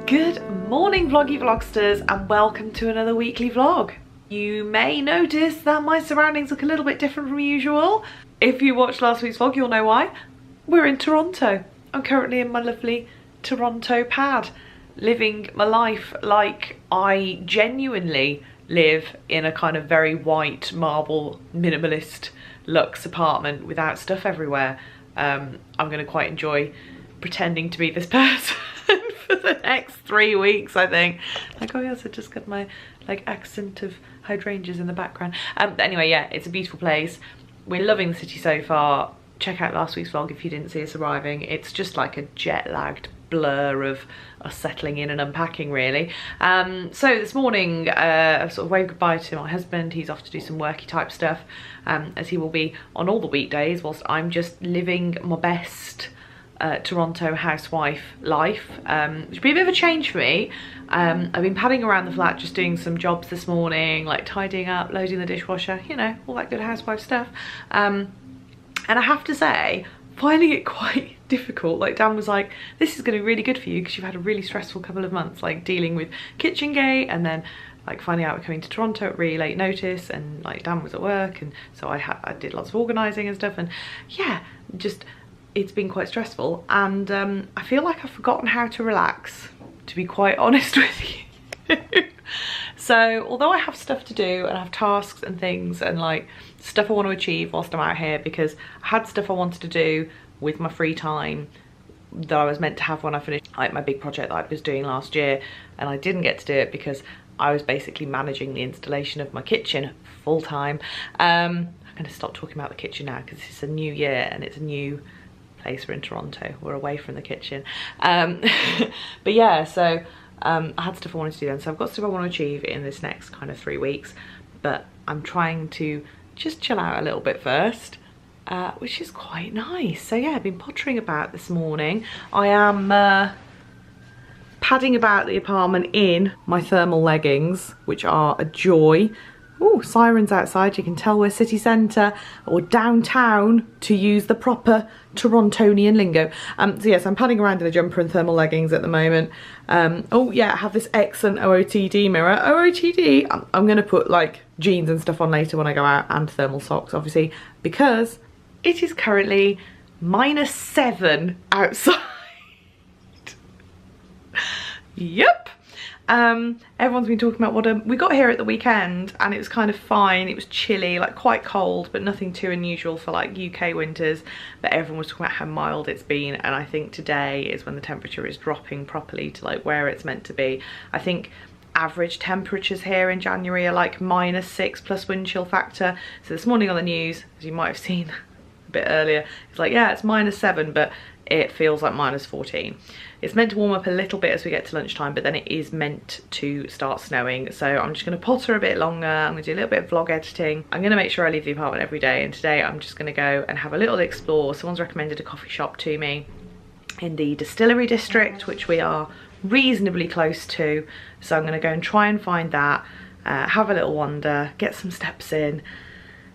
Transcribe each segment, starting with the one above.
Good morning vloggy vlogsters and welcome to another weekly vlog. You may notice that my surroundings look a little bit different from usual. If you watched last week's vlog you'll know why. We're in Toronto. I'm currently in my lovely Toronto pad, living my life like I genuinely live in a kind of very white marble minimalist luxe apartment without stuff everywhere. I'm going to quite enjoy pretending to be this person for the next 3 weeks, I think. Like, oh yes, I just got my like accent of hydrangeas in the background. But anyway, yeah, it's a beautiful place. We're loving the city so far. Check out last week's vlog if you didn't see us arriving. It's just like a jet-lagged blur of us settling in and unpacking, really. So this morning I sort of waved goodbye to my husband. He's off to do some worky type stuff, as he will be on all the weekdays, whilst I'm just living my best Toronto housewife life, which will be a bit of a change for me. I've been padding around the flat just doing some jobs this morning, like tidying up, loading the dishwasher, you know, all that good housewife stuff. And I have to say, finding it quite difficult. Like, Dan was like, this is going to be really good for you because you've had a really stressful couple of months, like dealing with KitchenGate and then like finding out we're coming to Toronto at really late notice, and like Dan was at work, and so I did lots of organising and stuff, and yeah, just it's been quite stressful, and I feel like I've forgotten how to relax, to be quite honest with you. So although I have stuff to do and I have tasks and things and like stuff I want to achieve whilst I'm out here, because I had stuff I wanted to do with my free time that I was meant to have when I finished like my big project that I was doing last year, and I didn't get to do it because I was basically managing the installation of my kitchen full time. I'm going to stop talking about the kitchen now because it's a new year and it's a new place. We're in Toronto, we're away from the kitchen. But yeah, so I had stuff I wanted to do then, so I've got stuff I want to achieve in this next kind of 3 weeks, but I'm trying to just chill out a little bit first, which is quite nice. So yeah, I've been pottering about this morning. I am padding about the apartment in my thermal leggings, which are a joy. Oh, sirens outside, you can tell we're city centre or downtown, to use the proper Torontonian lingo. So yes, I'm padding around in a jumper and thermal leggings at the moment. Oh yeah, I have this excellent OOTD mirror. OOTD, I'm going to put like jeans and stuff on later when I go out, and thermal socks obviously, because it is currently -7 outside. Yep. Everyone's been talking about what we got here at the weekend, and it was kind of fine. It was chilly, like quite cold, but nothing too unusual for like UK winters. But everyone was talking about how mild it's been, and I think today is when the temperature is dropping properly to like where it's meant to be. I think average temperatures here in January are like -6 plus wind chill factor. So this morning on the news, as you might have seen a bit earlier, it's like, yeah, it's -7, but it feels like -14. It's meant to warm up a little bit as we get to lunchtime, but then it is meant to start snowing. So I'm just going to potter a bit longer. I'm going to do a little bit of vlog editing. I'm going to make sure I leave the apartment every day, and today I'm just going to go and have a little explore. Someone's recommended a coffee shop to me in the distillery district, which we are reasonably close to. So I'm going to go and try and find that, have a little wander, get some steps in,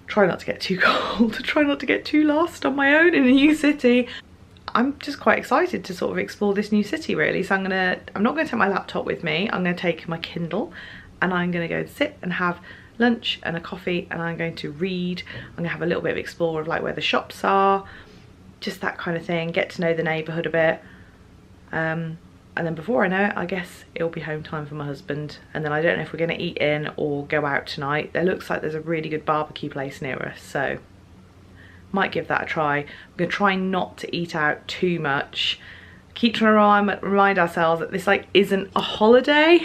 try not to get too cold, try not to get too lost on my own in a new city. I'm just quite excited to sort of explore this new city, really. So I'm not going to take my laptop with me. I'm going to take my Kindle, and I'm going to go and sit and have lunch and a coffee, and I'm going to read. I'm going to have a little bit of explore of like where the shops are, just that kind of thing, get to know the neighbourhood a bit. And then before I know it, I guess it'll be home time for my husband. And then I don't know if we're going to eat in or go out tonight. There looks like there's a really good barbecue place near us, so might give that a try. We're going to try not to eat out too much. Keep trying to remind ourselves that this like isn't a holiday.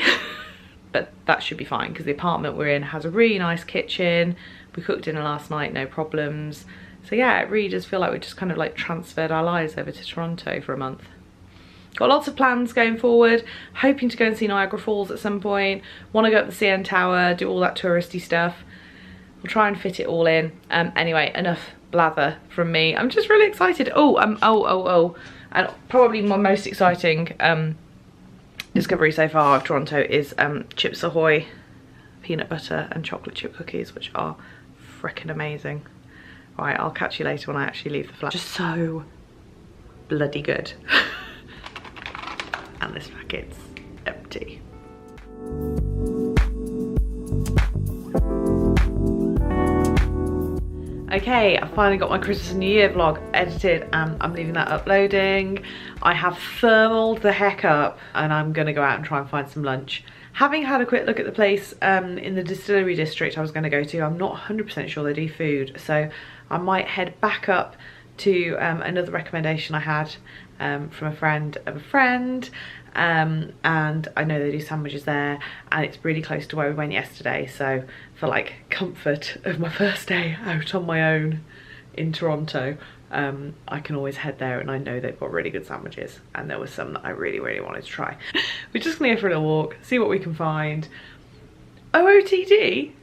But that should be fine because the apartment we're in has a really nice kitchen. We cooked dinner last night, no problems. So yeah, it really does feel like we just kind of like transferred our lives over to Toronto for a month. Got lots of plans going forward. Hoping to go and see Niagara Falls at some point. Want to go up the CN Tower, do all that touristy stuff. We'll try and fit it all in. Anyway, enough blather from me. I'm just really excited. And probably my most exciting discovery so far of Toronto is Chips Ahoy peanut butter and chocolate chip cookies, which are freaking amazing. Right, I'll catch you later when I actually leave the flat. Just so bloody good. And this packet's tea. Okay, I finally got my Christmas and New Year vlog edited and I'm leaving that uploading. I have thermaled the heck up and I'm gonna go out and try and find some lunch. Having had a quick look at the place in the distillery district I was gonna go to, I'm not 100% sure they do food, so I might head back up to another recommendation I had from a friend of a friend, and I know they do sandwiches there and it's really close to where we went yesterday, so for like comfort of my first day out on my own in Toronto, I can always head there, and I know they've got really good sandwiches and there was some that I really wanted to try. We're just gonna go for a little walk, see what we can find. OOTD.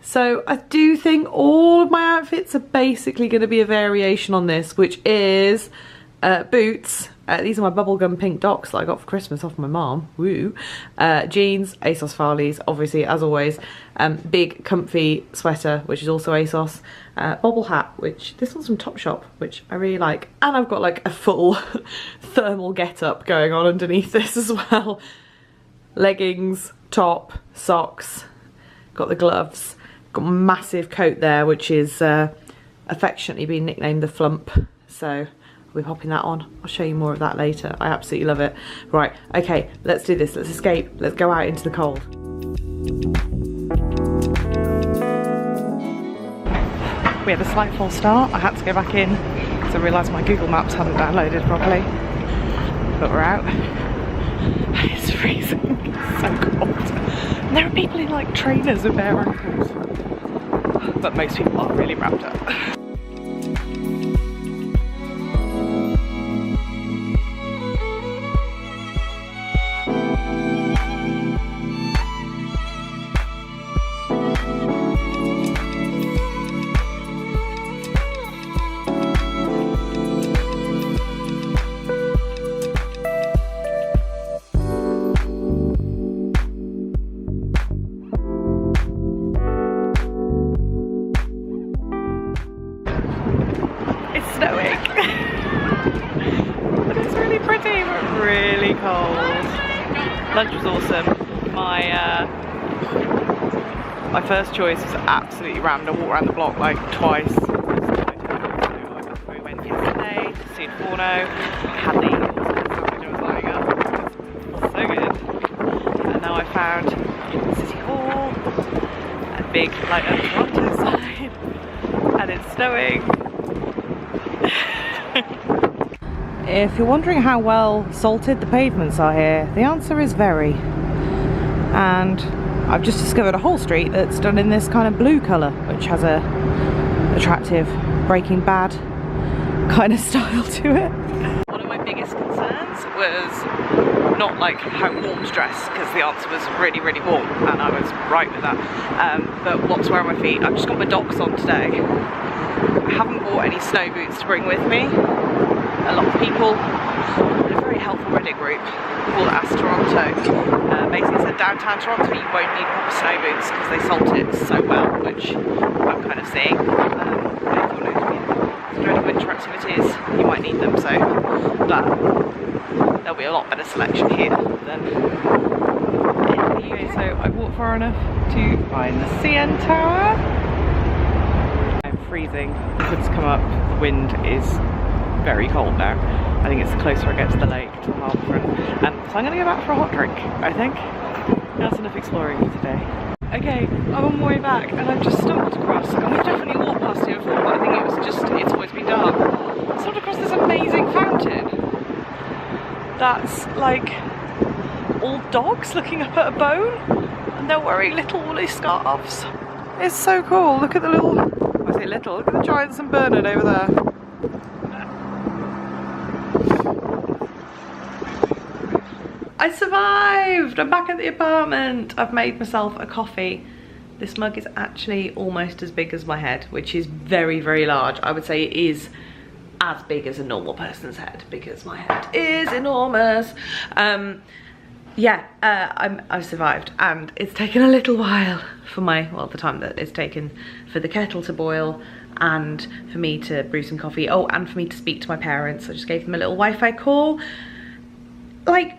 So I do think all of my outfits are basically going to be a variation on this, which is boots. These are my bubblegum pink Docs that I got for Christmas off my mom. Woo. Jeans, ASOS Farleys, obviously as always. Big comfy sweater, which is also ASOS. Bobble hat, which this one's from Topshop, which I really like. And I've got like a full thermal get-up going on underneath this as well. Leggings, top, socks. Got the gloves. Got a massive coat there, which is affectionately been nicknamed the Flump, so I'll be popping that on. I'll show you more of that later. I absolutely love it. Right, okay, let's do this. Let's escape. Let's go out into the cold. We had a slight false start. I had to go back in because I realised my Google Maps hadn't downloaded properly. But we're out. It's freezing. It's so cold. And there are people in like trainers with bare ankles. But most people are really wrapped up. Snowing. But it's really pretty but really cold. Lunch was awesome. My first choice was absolutely rammed. I walked around the block like twice. We went yesterday to see Sephora, had the sandwich. I was like, oh, so good. And now I found City Hall, a big like Toronto sign, and it's snowing. If you're wondering how well salted the pavements are here, the answer is very. And I've just discovered a whole street that's done in this kind of blue colour, which has a attractive Breaking Bad kind of style to it. One of my biggest concerns was not like how warm to dress, because the answer was really warm and I was right with that, but what to wear on my feet. I've just got my Docs on today. I haven't bought any snow boots to bring with me. A lot of people in a very helpful Reddit group called Ask Toronto basically said downtown Toronto you won't need proper snow boots because they salt it so well, which I'm kind of seeing. If you're doing any winter activities you might need them, so but there'll be a lot better selection here than anyway. So I walked far enough to find the CN Tower. I'm freezing. The hood's come up. The wind is very cold now. I think it's the closer I get to the lake, to the harbour front. So I'm going to go back for a hot drink, I think. That's enough exploring for today. Okay, I'm on my way back and I've just stumbled across, and we've definitely walked past here before, but I think it was just, it's always been dark. I stumbled across this amazing fountain that's like all dogs looking up at a bone and they're wearing little woolly scarves. It's so cool. Look at the little, I say little, look at the giant St. Bernard over there. I survived! I'm back at the apartment. I've made myself a coffee. This mug is actually almost as big as my head, which is very large. I would say it is as big as a normal person's head because my head is enormous. I've survived, and it's taken a little while for the time that it's taken for the kettle to boil and for me to brew some coffee. Oh, and for me to speak to my parents. I just gave them a little Wi-Fi call. Like,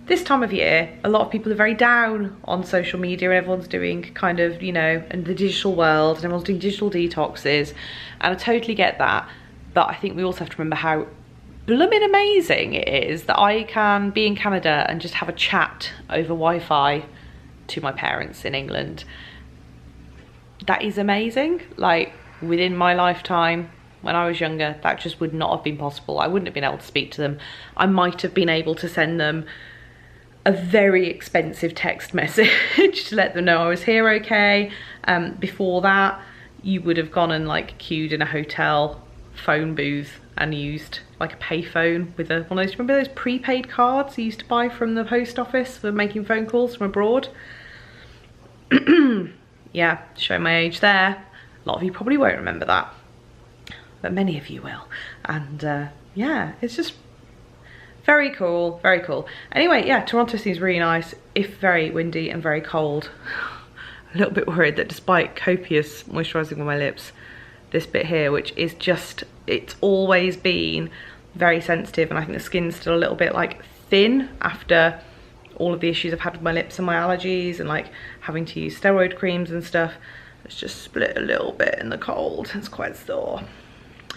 this time of year, a lot of people are very down on social media and everyone's doing kind of, you know, in the digital world and everyone's doing digital detoxes. And I totally get that. But I think we also have to remember how blooming amazing it is that I can be in Canada and just have a chat over Wi-Fi to my parents in England. That is amazing. Like, within my lifetime, when I was younger, that just would not have been possible. I wouldn't have been able to speak to them. I might have been able to send them a very expensive text message to let them know I was here okay. Before that, you would have gone and like queued in a hotel phone booth and used like a payphone with one of those, remember those prepaid cards you used to buy from the post office for making phone calls from abroad? Yeah, showing my age there. A lot of you probably won't remember that, but many of you will. And yeah, it's just very cool, very cool. Anyway, yeah, Toronto seems really nice, if very windy and very cold. A little bit worried that despite copious moisturising on my lips, this bit here, which is just, it's always been very sensitive, and I think the skin's still a little bit like thin after all of the issues I've had with my lips and my allergies and like having to use steroid creams and stuff. It's just split a little bit in the cold. It's quite sore.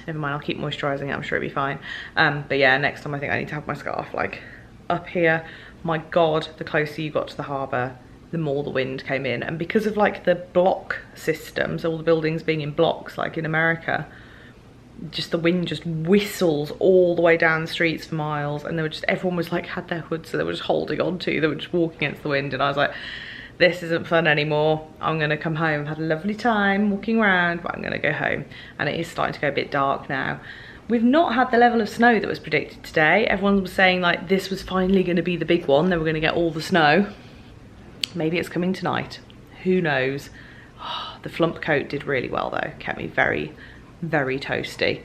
Never mind, I'll keep moisturising it, I'm sure it'll be fine. But yeah, next time I think I need to have my scarf like up here. My God, the closer you got to the harbour, the more the wind came in. And because of like the block systems, all the buildings being in blocks like in America, just the wind just whistles all the way down the streets for miles, and they were just, everyone was like, had their hoods, so they were just holding on to, they were just walking against the wind, and I was like, this isn't fun anymore. I'm gonna come home. I've had a lovely time walking around, but I'm gonna go home. And it is starting to go a bit dark now. We've not had the level of snow that was predicted today. Everyone was saying like this was finally gonna be the big one, they were gonna get all the snow. Maybe it's coming tonight, who knows. Oh, the flump coat did really well though, kept me very, very toasty.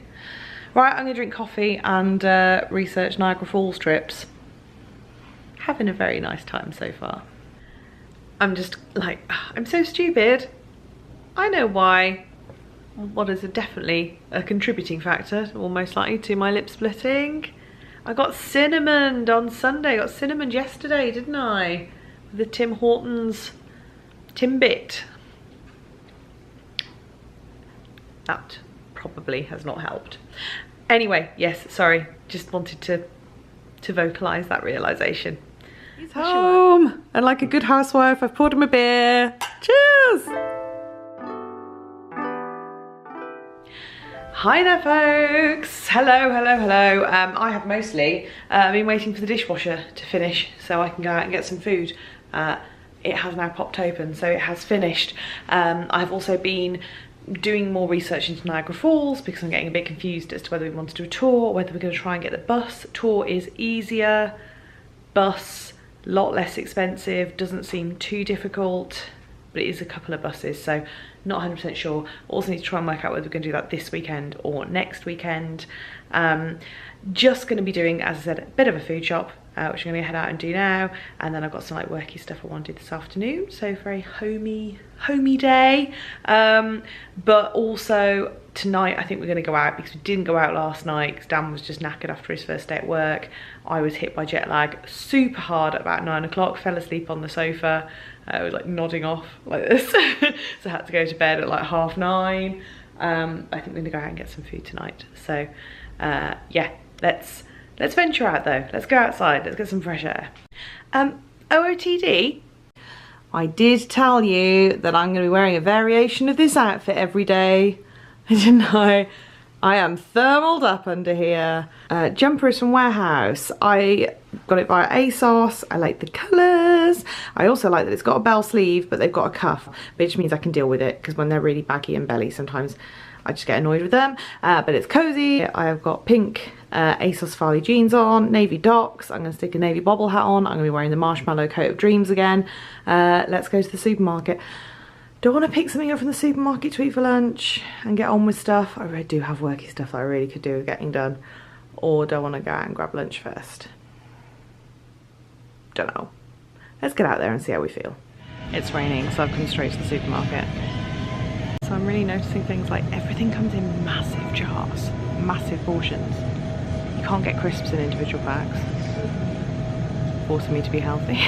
Right, I'm gonna drink coffee and research Niagara Falls trips. Having a very nice time so far. I'm just like, I'm so stupid. I know why. What is definitely a contributing factor, or most likely, to my lip splitting. I got cinnamoned on Sunday. I got cinnamoned yesterday, didn't I? With the Tim Hortons Timbit. That probably has not helped. Anyway, yes, sorry. Just wanted to vocalise that realisation. He's home, and like a good housewife, I've poured him a beer. Cheers! Hi there, folks. Hello, hello, hello. I have mostly been waiting for the dishwasher to finish so I can go out and get some food. It has now popped open, so it has finished. I've also been doing more research into Niagara Falls because I'm getting a bit confused as to whether we want to do a tour or whether we're going to try and get the bus. Tour is easier. Bus, a lot less expensive, doesn't seem too difficult, but it is a couple of buses, so not 100% sure. Also need to try and work out whether we're going to do that this weekend or next weekend. Just going to be doing, as I said, a bit of a food shop, which I'm going to head out and do now, and then I've got some like worky stuff I want to do this afternoon, so very homey day. But also tonight I think we're going to go out because we didn't go out last night because Dan was just knackered after his first day at work. I was hit by jet lag super hard at about 9 o'clock, fell asleep on the sofa. I was like nodding off like this. So I had to go to bed at like 9:30. I think we're gonna go out and get some food tonight. So yeah, let's venture out though. Let's go outside, let's get some fresh air. OOTD, I did tell you that I'm gonna be wearing a variation of this outfit every day. Didn't I? I am thermaled up under here. Jumper is from Warehouse. I got it via ASOS. I like the colours. I also like that it's got a bell sleeve, but they've got a cuff, which means I can deal with it because when they're really baggy and belly, sometimes I just get annoyed with them. But it's cozy. I have got pink ASOS Farley jeans on, navy docs. I'm going to stick a navy bobble hat on. I'm going to be wearing the marshmallow coat of dreams again. Let's go to the supermarket. Do I want to pick something up from the supermarket to eat for lunch and get on with stuff? I really do have worky stuff that I really could do with getting done. Or do I want to go out and grab lunch first? Don't know. Let's get out there and see how we feel. It's raining, so I've come straight to the supermarket. So I'm really noticing things like everything comes in massive jars, massive portions. You can't get crisps in individual packs. forcing me to be healthy.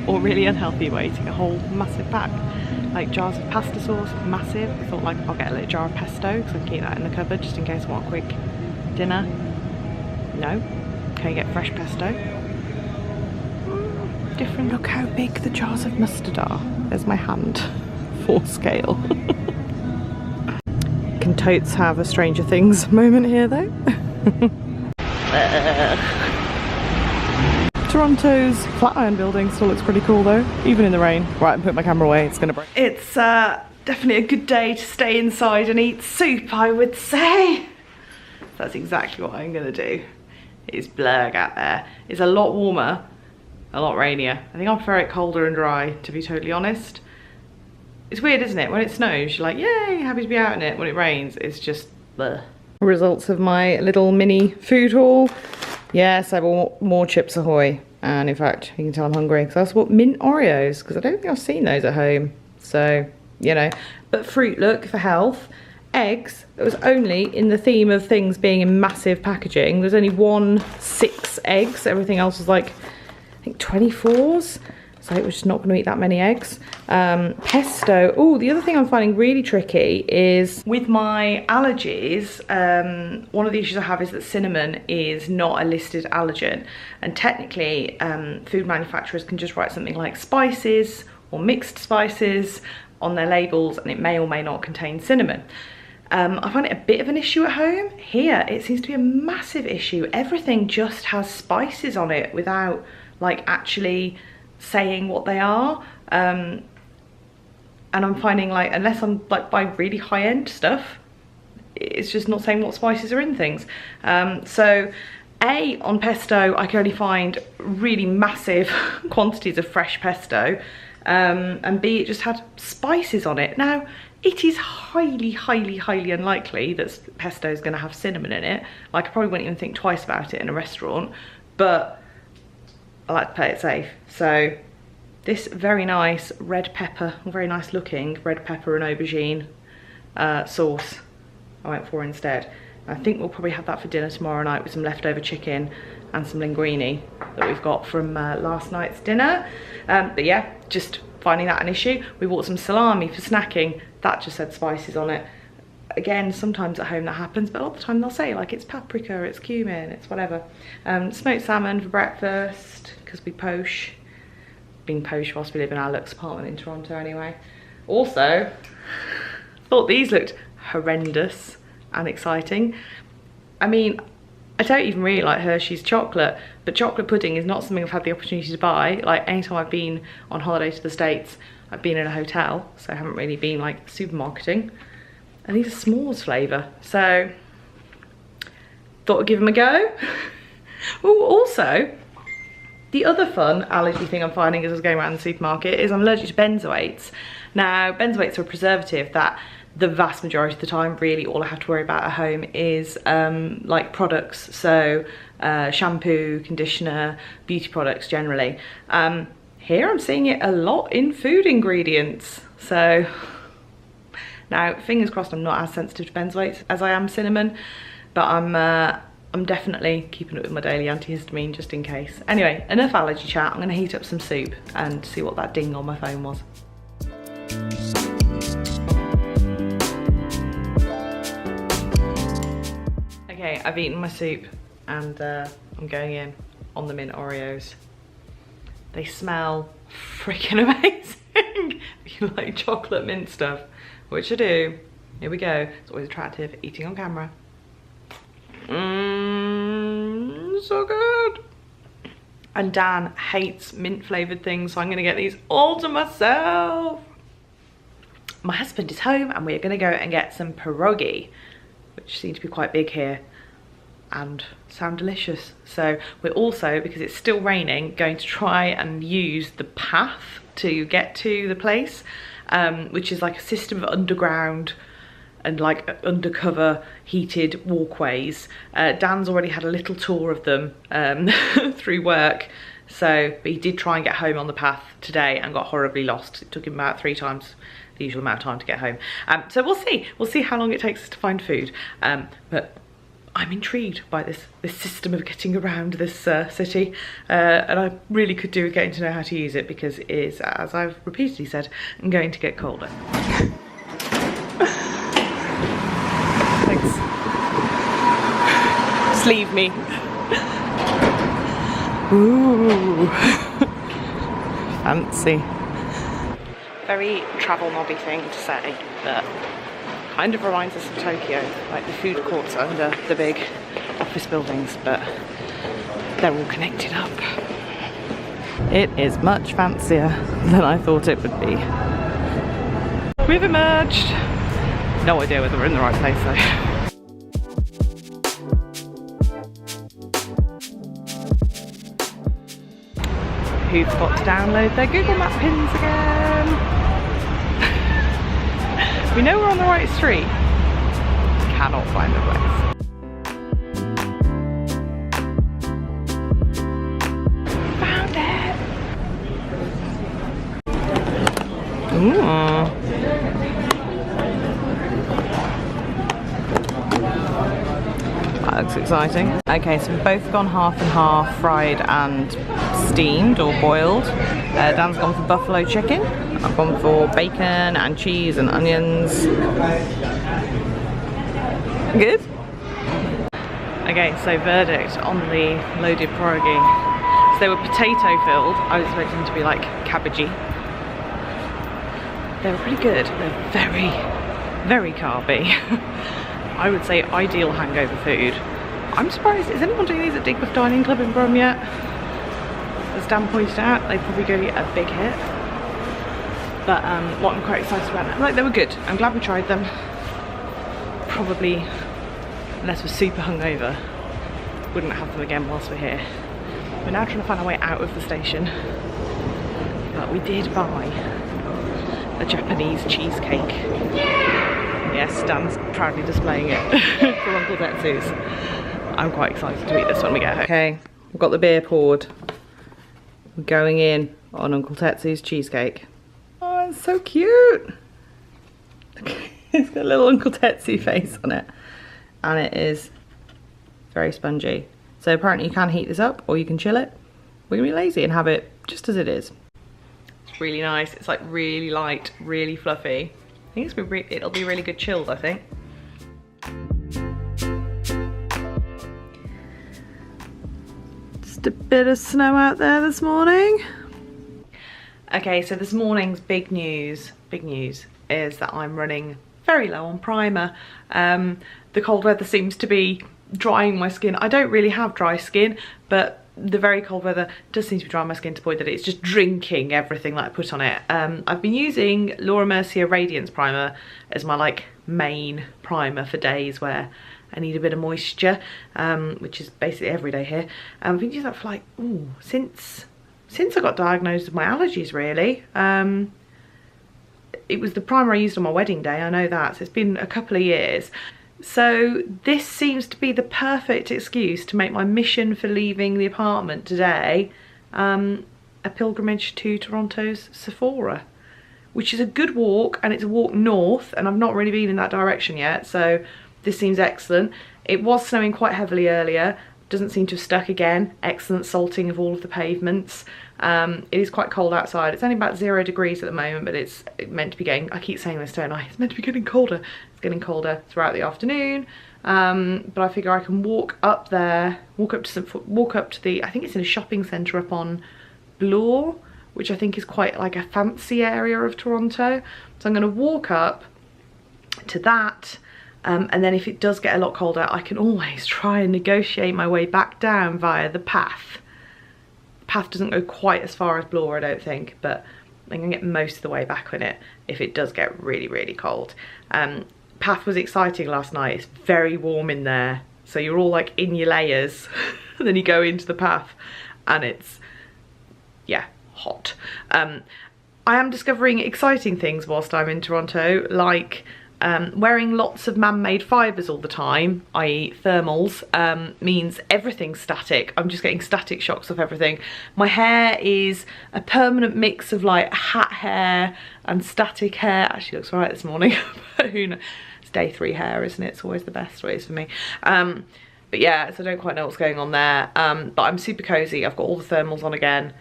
Or really unhealthy by eating a whole massive pack. Like jars of pasta sauce, massive. I thought like I'll get a little jar of pesto because I can keep that in the cupboard just in case I want a quick dinner. No, can you get fresh pesto? Different. Look how big the jars of mustard are. There's my hand, 4 scale. Can totes have a Stranger Things moment here though? Toronto's Flatiron building still looks pretty cool though, even in the rain. Right, I'm putting my camera away, it's gonna break. It's definitely a good day to stay inside and eat soup, I would say. That's exactly what I'm gonna do. It's blurg out there. It's a lot warmer, a lot rainier. I think I prefer it colder and dry, to be totally honest. It's weird, isn't it? When it snows, you're like, yay, happy to be out in it. When it rains, it's just bleh. Results of my little mini food haul. Yes, I bought more Chips Ahoy. And in fact, you can tell I'm hungry because I also bought mint Oreos because I don't think I've seen those at home. So, you know. But fruit, look, for health. Eggs, it was only in the theme of things being in massive packaging. There's only 6 eggs. Everything else was like, I think 24s. So we're just not going to eat that many eggs. Pesto. Oh, the other thing I'm finding really tricky is with my allergies, one of the issues I have is that cinnamon is not a listed allergen. And technically, food manufacturers can just write something like spices or mixed spices on their labels, and it may or may not contain cinnamon. I find it a bit of an issue at home. Here, it seems to be a massive issue. Everything just has spices on it without like actually saying what they are. And I'm finding like, unless I'm like buying really high-end stuff, it's just not saying what spices are in things. So A, on pesto, I can only find really massive quantities of fresh pesto. And B, it just had spices on it. Now, it is highly, highly, highly unlikely that pesto is going to have cinnamon in it. Like, I probably wouldn't even think twice about it in a restaurant, but I like to play it safe. So this very nice red pepper, very nice looking red pepper and aubergine sauce I went for instead. I think we'll probably have that for dinner tomorrow night with some leftover chicken and some linguine that we've got from last night's dinner. But yeah, just finding that an issue. We bought some salami for snacking. That just said spices on it. Again, sometimes at home that happens, but a lot of the time they'll say like it's paprika, it's cumin, it's whatever. Smoked salmon for breakfast, because we posh. Being posh whilst we live in our luxe apartment in Toronto anyway. Also, thought these looked horrendous and exciting. I mean, I don't even really like Hershey's chocolate, but chocolate pudding is not something I've had the opportunity to buy. Like, anytime I've been on holiday to the States, I've been in a hotel, so I haven't really been like supermarketing. And these are s'mores flavour, so thought I'd give them a go. Oh, also, the other fun allergy thing I'm finding as I was going around the supermarket is I'm allergic to benzoates. Now, benzoates are a preservative that the vast majority of the time, really, all I have to worry about at home is like products. So shampoo, conditioner, beauty products generally. Here I'm seeing it a lot in food ingredients. So now, fingers crossed I'm not as sensitive to benzoates as I am cinnamon, but I'm definitely keeping it with my daily antihistamine just in case. Anyway, enough allergy chat. I'm gonna heat up some soup and see what that ding on my phone was. Okay, I've eaten my soup and I'm going in on the mint Oreos. They smell freaking amazing. If you like chocolate mint stuff, which I do, here we go. It's always attractive eating on camera. So good. And Dan hates mint flavoured things, so I'm gonna get these all to myself. My husband is home and we're gonna go and get some pierogi, which seem to be quite big here and sound delicious. So we're also, because it's still raining, going to try and use the path to get to the place, which is like a system of underground and like undercover heated walkways. Dan's already had a little tour of them through work, so but he did try and get home on the path today and got horribly lost. It took him about 3 times the usual amount of time to get home. So we'll see how long it takes us to find food, but I'm intrigued by this system of getting around this city, and I really could do with getting to know how to use it, because it is, as I've repeatedly said, going to get colder. Thanks. Just leave me. Ooh. Fancy. Very travel knobby thing to say, but kind of reminds us of Tokyo, like the food courts under the big office buildings, but they're all connected up. It is much fancier than I thought it would be. We've emerged. No idea whether we're in the right place though. Who've got to download their Google Map pins again? We know we're on the right street. Cannot find the place. Found it! Ooh. That looks exciting. Okay, so we've both gone half and half, fried and steamed or boiled. Dan's gone for buffalo chicken. I've gone for bacon and cheese and onions. Good? Okay, so verdict on the loaded pierogi. So they were potato filled. I was expecting them to be like cabbagey. They were pretty good. They're very, very carby. I would say ideal hangover food. I'm surprised, is anyone doing these at Digbeth Dining Club in Brum yet? As Dan pointed out, they'd probably go get a big hit. But what I'm quite excited about, like, they were good. I'm glad we tried them. Probably, unless we're super hungover, wouldn't have them again whilst we're here. We're now trying to find our way out of the station. But we did buy a Japanese cheesecake. Yes, Dan's proudly displaying it for Uncle Tetsu's. I'm quite excited to eat this when we get home. Okay, we've got the beer poured. We're going in on Uncle Tetsu's cheesecake. Oh, it's so cute. It's got a little Uncle Tetsu face on it. And it is very spongy. So apparently you can heat this up or you can chill it. We're gonna be lazy and have it just as it is. It's really nice. It's like really light, really fluffy. I think it'll be really good chilled, I think. Just a bit of snow out there this morning. Okay, so this morning's big news is that I'm running very low on primer. The cold weather seems to be drying my skin. I don't really have dry skin, but the very cold weather does seem to be drying my skin to the point that it's just drinking everything that I put on it. I've been using Laura Mercier Radiance Primer as my like main primer for days where I need a bit of moisture, which is basically every day here. I've been using that for like, ooh, since I got diagnosed with my allergies really. It was the primer I used on my wedding day, I know that, so it's been a couple of years. So this seems to be the perfect excuse to make my mission for leaving the apartment today a pilgrimage to Toronto's Sephora, which is a good walk, and it's a walk north, and I've not really been in that direction yet, so this seems excellent. It was snowing quite heavily earlier, doesn't seem to have stuck again. Excellent salting of all of the pavements. It is quite cold outside. It's only about 0 degrees at the moment, but it's meant to be getting, I keep saying this, don't I? It's meant to be getting colder. It's getting colder throughout the afternoon. But I figure I can walk up there, walk up to the, I think it's in a shopping centre up on Bloor, which I think is quite like a fancy area of Toronto. So I'm going to walk up to that. And then if it does get a lot colder, I can always try and negotiate my way back down via the path. The path doesn't go quite as far as Bloor, I don't think, but I can get most of the way back on it if it does get really, really cold. Path was exciting last night. It's very warm in there. So you're all like in your layers and then you go into the path and it's, yeah, hot. I am discovering exciting things whilst I'm in Toronto, like wearing lots of man-made fibres all the time, i.e. thermals, means everything's static. I'm just getting static shocks off everything. My hair is a permanent mix of like hat hair and static hair. Actually looks right this morning, but who knows? It's day 3 hair, isn't it? It's always the best ways for me. But yeah, so I don't quite know what's going on there. But I'm super cozy. I've got all the thermals on again.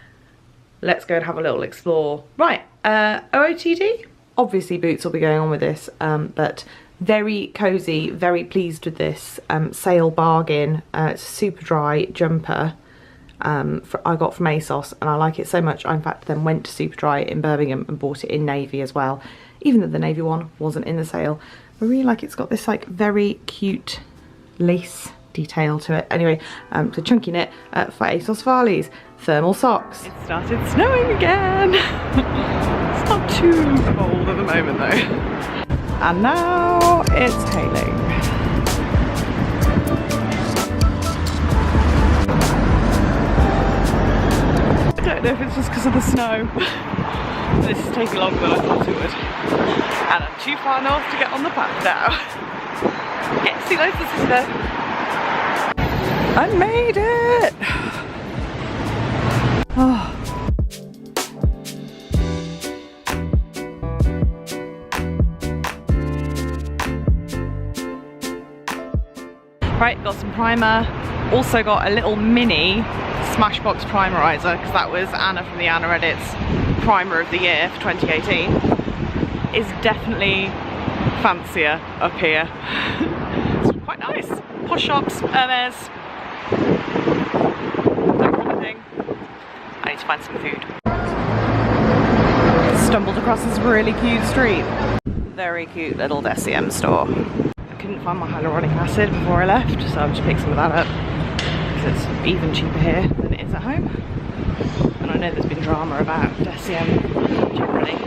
Let's go and have a little explore. Right, OOTD? Obviously boots will be going on with this, but very cozy, very pleased with this sale bargain. It's a super dry jumper I got from ASOS, and I like it so much. I in fact then went to Superdry in Birmingham and bought it in navy as well, even though the navy one wasn't in the sale. I really like it's got this like very cute lace detail to it. Anyway, so chunky knit for ASOS Farley's. Thermal socks. It started snowing again. It's not too cold at the moment though. And now it's hailing. I don't know if it's just because of the snow. This is taking longer than I thought it would. And I'm too far north to get on the path now. Yeah, see loads of city there. I made it! Oh. Right, got some primer. Also got a little mini Smashbox primerizer, because that was Anna from the Anna Edits primer of the year for 2018. It's definitely fancier up here. It's quite nice. Posh shops, Hermes. That kind of thing. I need to find some food. Stumbled across this really cute street. Very cute little DCM store. I couldn't find my hyaluronic acid before I left, so I've just picked some of that up because it's even cheaper here than it is at home. And I know there's been drama about DCM generally,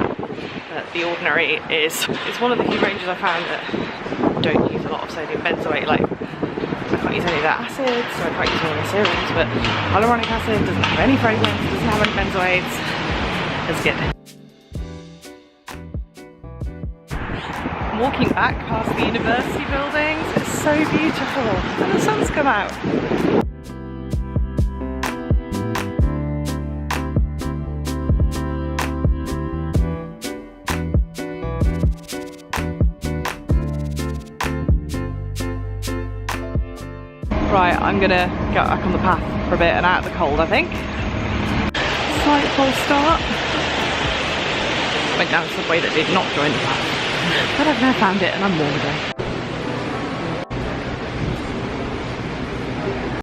but The Ordinary is one of the few ranges I found that don't use a lot of sodium benzoate. Like, I can't use any of their acids, so I can't use all their serums, but hyaluronic acid doesn't have any fragrance, doesn't have any benzoates. It's good. I'm walking back past the university buildings. It's so beautiful, and the sun's come out. Right, I'm gonna get back on the path for a bit and out of the cold, I think. Slight false start. Went down a subway that did not join the path. But I've now found it and I'm warm again.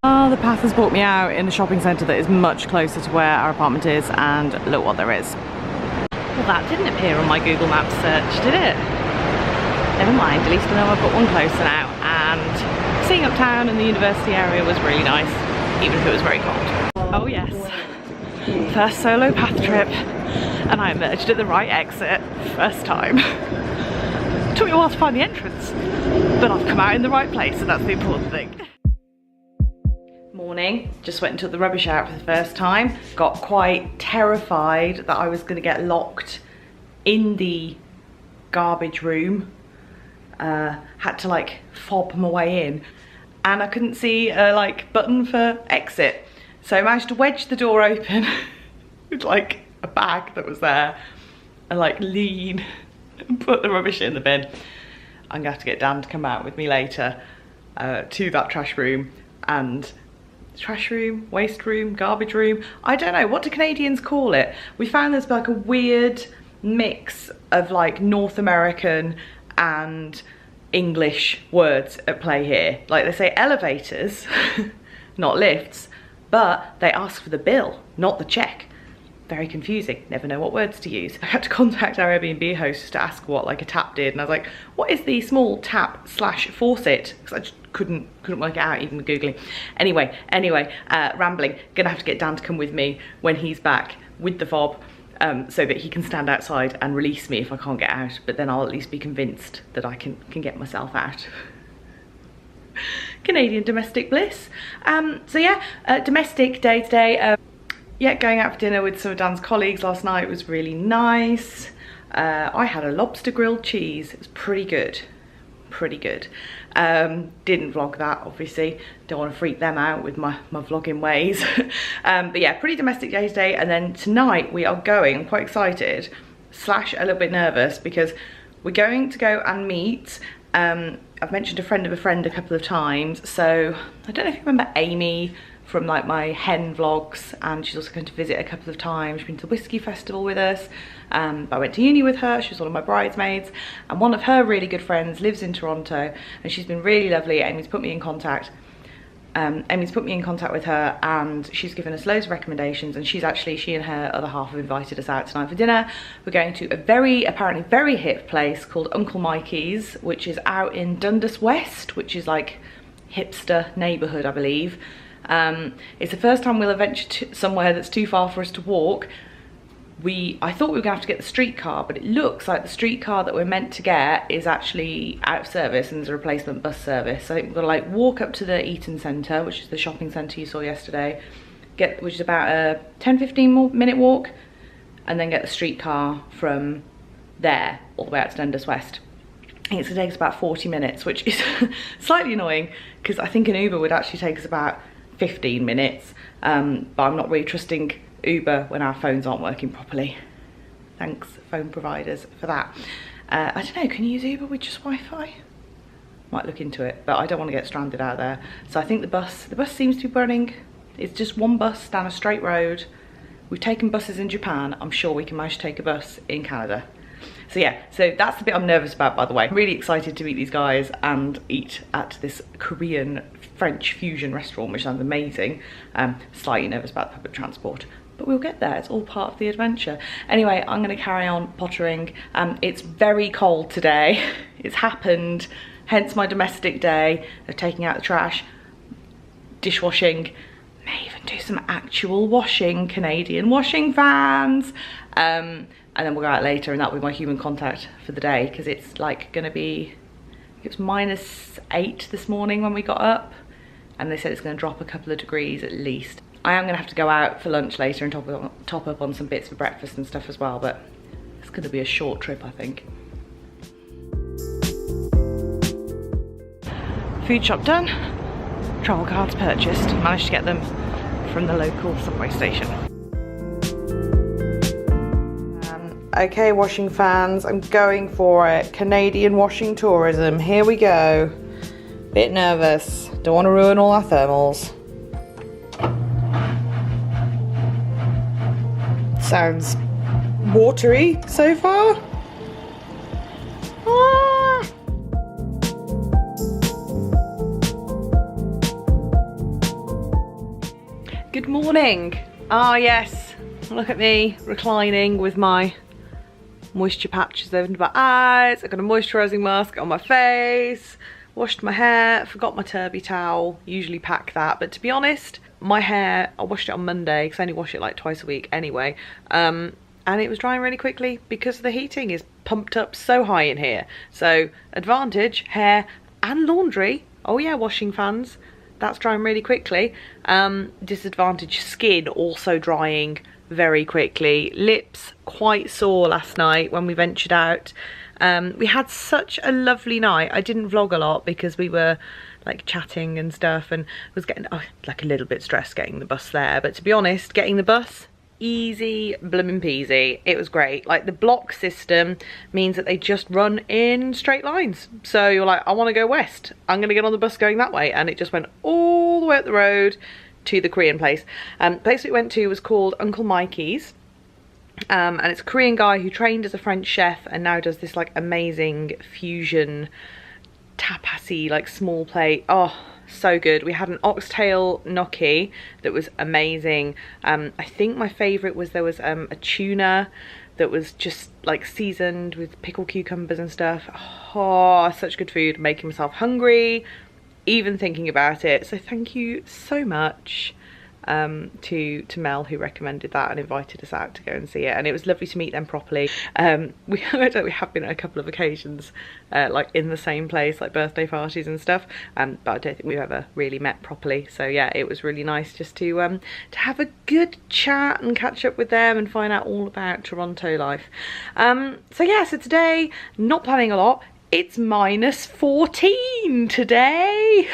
Oh, the path has brought me out in the shopping centre that is much closer to where our apartment is, and look what there is. Well, that didn't appear on my Google Maps search, did it? Never mind, at least I know I've got one closer now, and seeing uptown and the university area was really nice, even if it was very cold. Oh yes, first solo path trip, and I emerged at the right exit, first time. Took me a while to find the entrance, but I've come out in the right place, and that's the important thing. Morning, just went and took the rubbish out for the first time. Got quite terrified that I was going to get locked in the garbage room. Had to like fob my way in, and I couldn't see a like button for exit, so I managed to wedge the door open with like a bag that was there and like lean and put the rubbish in the bin. I'm gonna have to get Dan to come out with me later to that trash room and trash room, waste room, garbage room. I don't know, what do Canadians call it? We found there's like a weird mix of like North American and English words at play here. Like they say elevators, not lifts, but they ask for the bill, not the check. Very confusing, never know what words to use. I had to contact our Airbnb host to ask what like a tap did, and I was like, what is the small tap / faucet? Because I just couldn't work it out even with Googling. Anyway, rambling. Gonna have to get Dan to come with me when he's back with the fob, so that he can stand outside and release me if I can't get out, but then I'll at least be convinced that I can get myself out. Canadian domestic bliss. So yeah, domestic day today. Yeah, going out for dinner with some of Dan's colleagues last night was really nice. I had a lobster grilled cheese. It was pretty good. Didn't vlog that, obviously. Don't want to freak them out with my vlogging ways. But yeah, pretty domestic day today. And then tonight we are going, I'm quite excited, / a little bit nervous, because we're going to go and meet I've mentioned a friend of a friend a couple of times, so I don't know if you remember Amy from like my hen vlogs, and she's also going to visit a couple of times. She's been to the Whiskey Festival with us. I went to uni with her, she was one of my bridesmaids, and one of her really good friends lives in Toronto, and she's been really lovely. Amy's put me in contact with her, and she's given us loads of recommendations, and she and her other half have invited us out tonight for dinner. We're going to a apparently very hip place called Uncle Mikey's, which is out in Dundas West, which is like hipster neighbourhood, I believe. It's the first time we'll venture somewhere that's too far for us to walk. I thought we were going to have to get the streetcar, but it looks like the streetcar that we're meant to get is actually out of service, and there's a replacement bus service. So I think we've got to like walk up to the Eaton Centre, which is the shopping centre you saw yesterday, which is about a 10-15 minute walk, and then get the streetcar from there all the way out to Dundas West. I think it's going to take us about 40 minutes, which is slightly annoying, because I think an Uber would actually take us about 15 minutes, but I'm not really trusting Uber when our phones aren't working properly. Thanks, phone providers, for that. I don't know, can you use Uber with just Wi-Fi? Might look into it, but I don't want to get stranded out there. So I think the bus seems to be running. It's just one bus down a straight road. We've taken buses in Japan. I'm sure we can manage to take a bus in Canada. So yeah, so that's the bit I'm nervous about, by the way. I'm really excited to meet these guys and eat at this Korean French fusion restaurant, which sounds amazing. Slightly nervous about public transport, but we'll get there. It's all part of the adventure. Anyway, I'm going to carry on pottering. It's very cold today. It's happened, hence my domestic day of taking out the trash, dishwashing, may even do some actual washing, Canadian washing fans. And then we'll go out later, and that'll be my human contact for the day, because it's like gonna be, it was -8 this morning when we got up, and they said it's gonna drop a couple of degrees at least. I am gonna have to go out for lunch later and top up on some bits for breakfast and stuff as well, but it's gonna be a short trip, I think. Food shop done, travel cards purchased, managed to get them from the local subway station. Okay, washing fans, I'm going for it. Canadian washing tourism, here we go. Bit nervous, don't want to ruin all our thermals. Sounds watery so far. Ah. Good morning. Ah yes, look at me reclining with my moisture patches over my eyes. I've got a moisturising mask on my face, washed my hair, forgot my turby towel, usually pack that, but to be honest, my hair, I washed it on Monday because I only wash it like twice a week anyway, and it was drying really quickly because the heating is pumped up so high in here. So advantage, hair and laundry, oh yeah, washing fans, that's drying really quickly. Disadvantage, skin also drying very quickly. Lips quite sore last night when we ventured out. We had such a lovely night. I didn't vlog a lot because we were like chatting and stuff, and was getting like a little bit stressed getting the bus there, but to be honest, getting the bus, easy bloomin' peasy. It was great. Like the block system means that they just run in straight lines, so you're like, I want to go west, I'm gonna get on the bus going that way, and it just went all the way up the road to the Korean place. Place we went to was called Uncle Mikey's, and it's a Korean guy who trained as a French chef and now does this like amazing fusion tapasy like small plate. Oh, so good. We had an oxtail gnocchi that was amazing. I think my favourite was there was a tuna that was just like seasoned with pickled cucumbers and stuff. Oh, such good food, making myself hungry even thinking about it. So thank you so much to Mel, who recommended that and invited us out to go and see it, and it was lovely to meet them properly. We have been at a couple of occasions like in the same place, like birthday parties and stuff, but I don't think we've ever really met properly. So yeah, it was really nice just to have a good chat and catch up with them and find out all about Toronto life. So yeah, so today, not planning a lot. It's -14 today.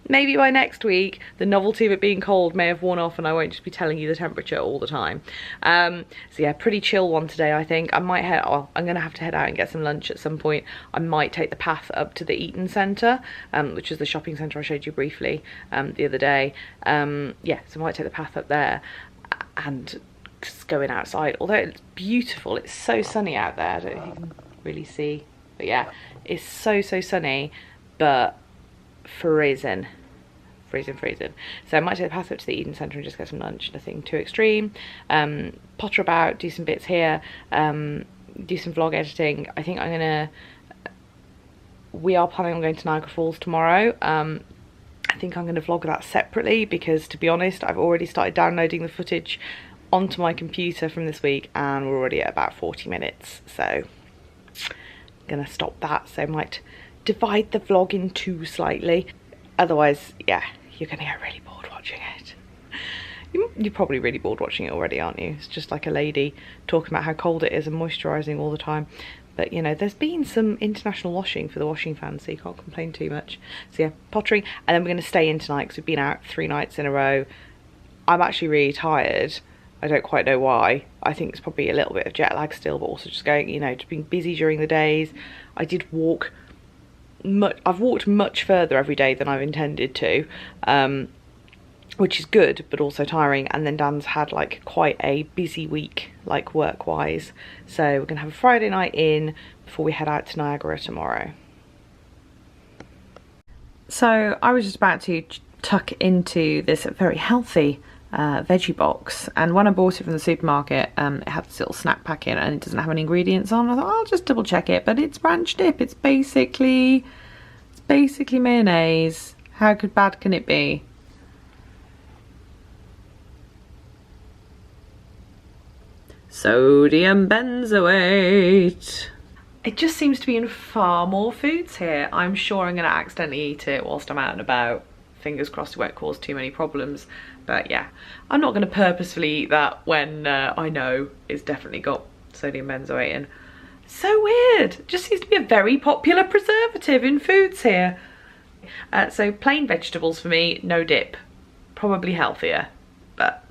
maybe by next week the novelty of it being cold may have worn off and I won't just be telling you the temperature all the time. So yeah, pretty chill one today, I think. I might head, oh, I'm gonna have to head out and get some lunch at some point. I might take the path up to the Eaton Centre, which is the shopping centre I showed you briefly the other day. Yeah, so I might take the path up there and just going outside. Although it's beautiful, it's so sunny out there. I don't know if you can really see, but yeah, it's so sunny, but freezing. So I might take the path up to the Eden Centre and just get some lunch. Nothing too extreme. Potter about, do some bits here, do some vlog editing. I think we are planning on going to Niagara Falls tomorrow. I think I'm going to vlog that separately because, to be honest, I've already started downloading the footage onto my computer from this week and we're already at about 40 minutes. So I'm going to stop that. So I might divide the vlog in two slightly. Otherwise, yeah, you're going to get really bored watching it. You're probably really bored watching it already, aren't you? It's just like a lady talking about how cold it is and moisturising all the time. But, you know, there's been some international washing for the washing fans, so you can't complain too much. So, yeah, pottering. And then we're going to stay in tonight because we've been out 3 nights in a row. I'm actually really tired. I don't quite know why. I think it's probably a little bit of jet lag still, but also just going, you know, just being busy during the days. I did walk... I've walked much further every day than I've intended to, which is good but also tiring. And then Dan's had like quite a busy week, like work-wise, so we're gonna have a Friday night in before we head out to Niagara tomorrow. So I was just about to tuck into this very healthy veggie box, and when I bought it from the supermarket, it had this little snack pack in and it doesn't have any ingredients on. I thought I'll just double check it, but it's ranch dip. It's basically mayonnaise. How bad can it be? Sodium benzoate. It just seems to be in far more foods here. I'm sure I'm going to accidentally eat it whilst I'm out and about. Fingers crossed it won't cause too many problems. But yeah, I'm not going to purposefully eat that when I know it's definitely got sodium benzoate in. So weird. It just seems to be a very popular preservative in foods here. So plain vegetables for me, no dip. Probably healthier, but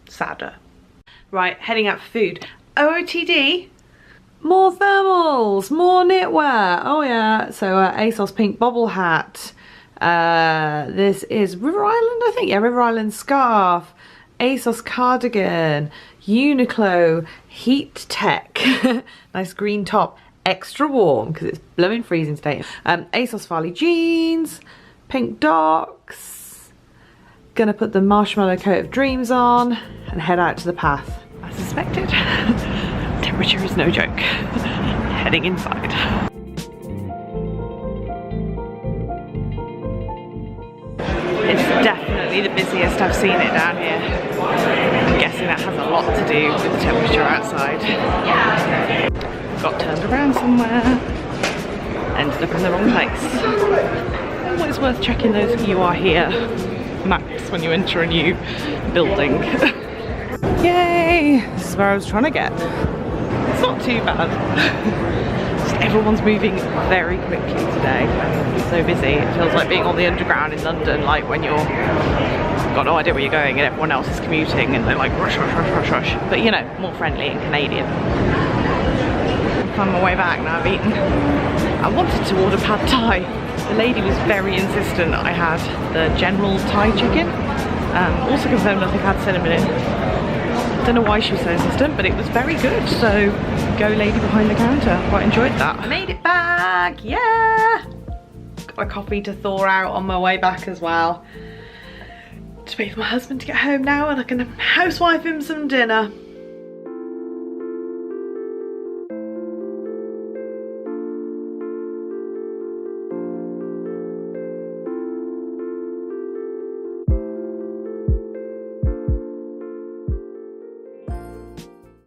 sadder. Right, heading out for food. OOTD. More thermals, more knitwear. Oh yeah, so ASOS pink bobble hat. This is River Island, I think. Yeah, River Island scarf, ASOS cardigan, Uniqlo heat tech, nice green top, extra warm because it's blooming freezing today. ASOS Farley jeans, pink docks. Gonna put the marshmallow coat of dreams on and head out to the path. As suspected, temperature is no joke. Heading inside. It's definitely the busiest I've seen it down here. I'm guessing that has a lot to do with the temperature outside. Got turned around somewhere. Ended up in the wrong place. Always worth checking those "you are here" maps when you enter a new building. Yay! This is where I was trying to get. It's not too bad. Just everyone's moving very quickly today. It's so busy. It feels like being on the underground in London, like when you've got no idea where you're going and everyone else is commuting and they're like rush, rush, rush, rush, rush. But you know, more friendly and Canadian. On my way back now I've eaten. I wanted to order pad thai. The lady was very insistent I had the general Thai chicken. Also confirmed nothing had cinnamon in. Don't know why she was so insistent, but it was very good. So go lady behind the counter. Quite enjoyed that. I made it back, yeah! Got a coffee to thaw out on my way back as well. Just wait for my husband to get home now and I can housewife him some dinner.